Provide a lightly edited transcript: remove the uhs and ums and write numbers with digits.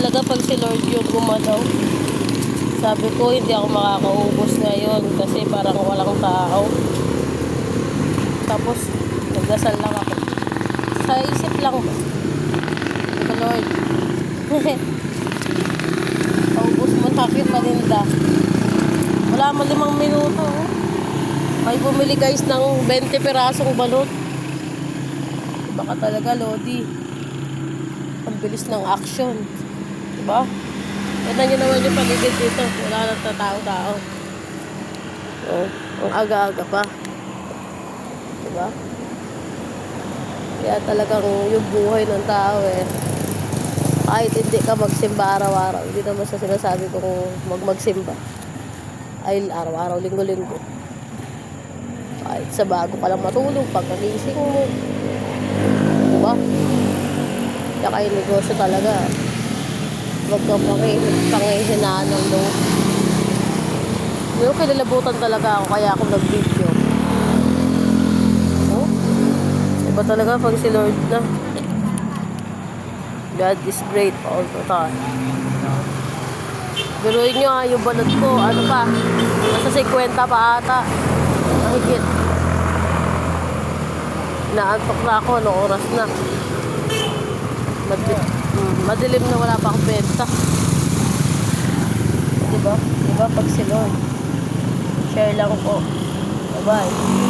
talaga pag si Lord yung gumalaw. Sabi ko, hindi ako makakaubos ngayon kasi parang walang tao. Tapos, nagdasal lang ako. Sa isip lang ba? Ito, Lord. Paubos mo na akin maninda. Wala mo 5 minuto. May bumili guys ng 20 pirasong balot. Baka talaga, Lodi. Ang bilis ng action. Diba? Tignan nyo naman yung paligid dito. Wala nang tatao-tao. Oh, ang aga-aga pa. Diba? Kaya talagang yung buhay ng tao kahit hindi ka magsimba araw-araw, hindi naman sa sinasabi kung magsimba. Ay araw-araw, linggo-linggo. Kahit sa bago ka lang matulog, pagkagising mo. Diba? Kaya kayo negosyo talaga. Huwag kang pangihinaan ng loob. Pero kinalabutan talaga ako, kaya ako nag-video. Oh? Iba talaga pag si Lord na. God is great all the time. Biruin nyo yung balot ko, ano pa, nasa 50 pa ata. Mahigit. Naantok na ako, anong oras na. Madilim na, wala pa akong benta. Diba? Diba pag si Lord? Share lang po. Bye-bye.